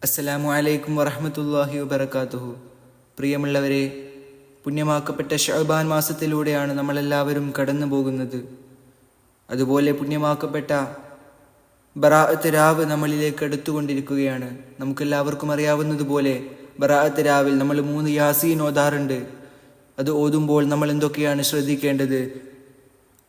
അസ്സലാമു അലൈക്കും വറഹ്മത്തുള്ളാഹി വബറകാതുഹു. പ്രിയമുള്ളവരെ, പുണ്യമാക്കപ്പെട്ട ശഅബാൻ മാസത്തിലൂടെയാണ് നമ്മളെല്ലാവരും കടന്നു പോകുന്നത്. അതുപോലെ പുണ്യമാക്കപ്പെട്ട ബറാഅത്ത് രാവ് നമ്മളിലേക്ക് അടുത്തുകൊണ്ടിരിക്കുകയാണ്. നമുക്കെല്ലാവർക്കും അറിയാവുന്നതുപോലെ ബറാഅത്ത് രാവിൽ നമ്മൾ 3 യാസീൻ ഓതാറുണ്ട്. അത് ഓതുമ്പോൾ നമ്മൾ എന്തൊക്കെയാണ് ശ്രദ്ധിക്കേണ്ടത്?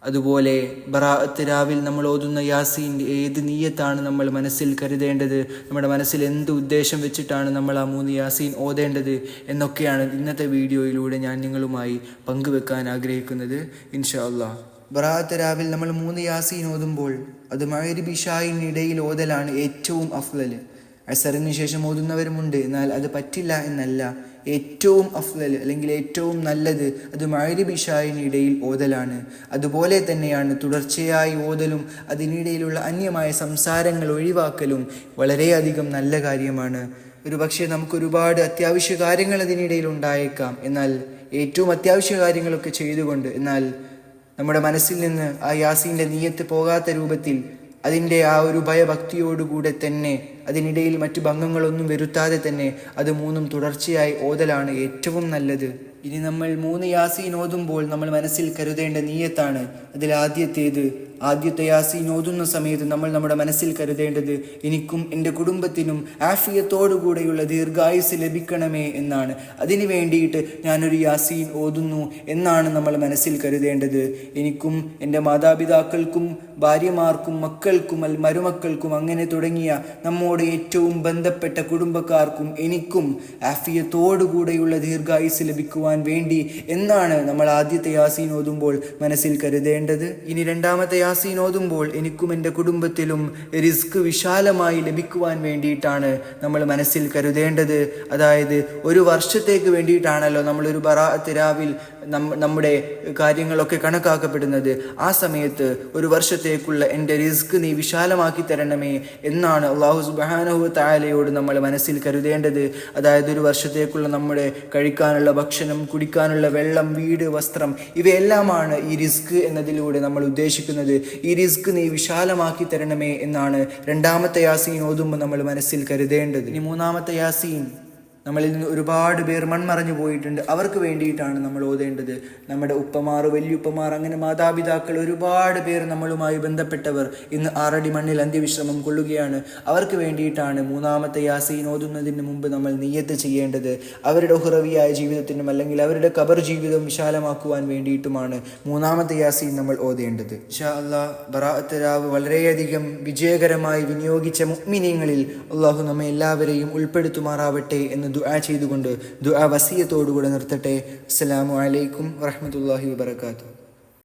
അതുപോലെ ബറാഅത്ത് രാവിൽ നമ്മൾ ഓതുന്ന യാസീൻ്റെ ഏത് നീയത്താണ് നമ്മൾ മനസ്സിൽ കരുതേണ്ടത്, നമ്മുടെ മനസ്സിൽ എന്ത് ഉദ്ദേശം വെച്ചിട്ടാണ് നമ്മൾ ആ 3 യാസീൻ ഓതേണ്ടത് എന്നൊക്കെയാണ് ഇന്നത്തെ വീഡിയോയിലൂടെ ഞാൻ നിങ്ങളുമായി പങ്കുവെക്കാൻ ആഗ്രഹിക്കുന്നത് ഇൻഷാ അല്ലാഹ്. ബറാഅത്ത് രാവിൽ നമ്മൾ 3 യാസീൻ ഓതുമ്പോൾ അത് മഗ്രിബ് ഇശാഇന് ഇടയിൽ ഓതലാണ് ഏറ്റവും അഫ്ളൽ. അസറിന് ശേഷം ഓതുന്നവരുമുണ്ട്, എന്നാൽ അത് പറ്റില്ല എന്നല്ല. ഏറ്റവും അഫ്ളൽ അല്ലെങ്കിൽ ഏറ്റവും നല്ലത് അത് മഗ്രിബ് ഇശാഇന് ഇടയിൽ ഓതലാണ്. അതുപോലെ തന്നെയാണ് തുടർച്ചയായി ഓതലും അതിനിടയിലുള്ള അന്യമായ സംസാരങ്ങൾ ഒഴിവാക്കലും വളരെയധികം നല്ല കാര്യമാണ്. പക്ഷേ നമുക്കൊരുപാട് അത്യാവശ്യ കാര്യങ്ങൾ അതിനിടയിൽ ഉണ്ടായേക്കാം. എന്നാൽ ഏറ്റവും അത്യാവശ്യ കാര്യങ്ങളൊക്കെ ചെയ്തുകൊണ്ട്, എന്നാൽ നമ്മുടെ മനസ്സിൽ നിന്ന് ആ യാസീൻ്റെ നീയത്ത് പോകാത്ത രൂപത്തിൽ അതിൻ്റെ ആ ഒരു ഭയഭക്തിയോടുകൂടെ തന്നെ അതിനിടയിൽ മറ്റു ഭംഗങ്ങളൊന്നും വരുത്താതെ തന്നെ അത് 3 തുടർച്ചയായി ഓതലാണ് ഏറ്റവും നല്ലത്. ഇനി നമ്മൾ 3 യാസീൻ ഓതുമ്പോൾ നമ്മൾ മനസ്സിൽ കരുതേണ്ട നീയത്താണ്. അതിൽ ആദ്യത്തെ യാസീൻ ഓതുന്ന സമയത്ത് നമ്മൾ നമ്മുടെ മനസ്സിൽ കരുതേണ്ടത് എനിക്കും എൻ്റെ കുടുംബത്തിനും ആഫിയത്തോടുകൂടെയുള്ള ദീർഘായുസ് ലഭിക്കണമേ എന്നാണ്. അതിനു വേണ്ടിയിട്ട് ഞാനൊരു യാസീൻ ഓതുന്നു എന്നാണ് നമ്മൾ മനസ്സിൽ കരുതേണ്ടത്. എനിക്കും എൻ്റെ മാതാപിതാക്കൾക്കും ഭാര്യമാർക്കും മക്കൾക്കും മരുമക്കൾക്കും അങ്ങനെ തുടങ്ങിയ നമ്മോട് ഏറ്റവും ബന്ധപ്പെട്ട കുടുംബക്കാർക്കും എനിക്കും ആഫിയത്തോടുകൂടെയുള്ള ദീർഘായുസ് ലഭിക്കുവാൻ വേണ്ടി എന്നാണ് നമ്മൾ ആദ്യത്തെ യാസീൻ ഓതുമ്പോൾ മനസ്സിൽ കരുതേണ്ടത്. ഇനി രണ്ടാമത്തെ യാസീൻ ഓതുമ്പോൾ എനിക്കും എൻ്റെ കുടുംബത്തിലും റിസ്ക് വിശാലമായി ലഭിക്കുവാൻ വേണ്ടിയിട്ടാണ് നമ്മൾ മനസ്സിൽ കരുതേണ്ടത്. അതായത് ഒരു വർഷത്തേക്ക് വേണ്ടിയിട്ടാണല്ലോ നമ്മളൊരു ബറാഅത്ത് രാവിൽ നമ്മുടെ കാര്യങ്ങളൊക്കെ കണക്കാക്കപ്പെടുന്നത്. ആ സമയത്ത് ഒരു വർഷത്തേക്കുള്ള എൻ്റെ റിസ്ക് നീ വിശാലമാക്കി തരണമേ എന്നാണ് അല്ലാഹു സുബ്ഹാനഹു വ തആലയോട് നമ്മൾ മനസ്സിൽ കരുതേണ്ടത്. അതായത് ഒരു വർഷത്തേക്കുള്ള നമ്മുടെ കഴിക്കാനുള്ള ഭക്ഷണം, കുടിക്കാനുള്ള വെള്ളം, വീട്, വസ്ത്രം ഇവയെല്ലാമാണ് ഈ റിസ്ക് എന്നതിലൂടെ നമ്മൾ ഉദ്ദേശിക്കുന്നത്. ഈ റിസ്ക് നീ വിശാലമാക്കി തരണമേ എന്നാണ് രണ്ടാമത്തെ യാസീൻ ഓതുമ്പോൾ നമ്മൾ മനസ്സിൽ കരുതേണ്ടത്. ഇനി മൂന്നാമത്തെ യാസീൻ, നമ്മളിൽ നിന്ന് ഒരുപാട് പേർ മൺമറഞ്ഞു പോയിട്ടുണ്ട്. അവർക്ക് വേണ്ടിയിട്ടാണ് നമ്മൾ ഓതേണ്ടത്. നമ്മുടെ ഉപ്പമാർ, വല്യുപ്പമാർ, അങ്ങനെ മാതാപിതാക്കൾ ഒരുപാട് പേർ നമ്മളുമായി ബന്ധപ്പെട്ടവർ ഇന്ന് 6 അടി മണ്ണിൽ അന്ത്യവിശ്രമം കൊള്ളുകയാണ്. അവർക്ക് വേണ്ടിയിട്ടാണ് മൂന്നാമത്തെ യാസീൻ ഓതുന്നതിന് മുമ്പ് നമ്മൾ നിയ്യത്ത് ചെയ്യേണ്ടത്. അവരുടെ ഉഹ്റവിയായ ജീവിതത്തിനും അല്ലെങ്കിൽ അവരുടെ ഖബർ ജീവിതം വിശാലമാക്കുവാൻ വേണ്ടിയിട്ടുമാണ് മൂന്നാമത്തെ യാസീൻ നമ്മൾ ഓതേണ്ടത്. ഇൻഷാ അല്ലാഹ് ബറാഅത്ത് രാവ് വളരെയധികം വിജയകരമായി വിനിയോഗിച്ച മുഅ്മിനീങ്ങളിൽ അല്ലാഹു നമ്മെ എല്ലാവരെയും ഉൾപ്പെടുത്തുമാറാവട്ടെ എന്ന് ദുആ ചെയ്തുകൊണ്ട് ദുആ വസിയത്തോടുകൂടെ നിർത്തട്ടെ. അസ്സലാമു അലൈക്കും വറഹ്മത്തുള്ളാഹി വബറകാതുഹു.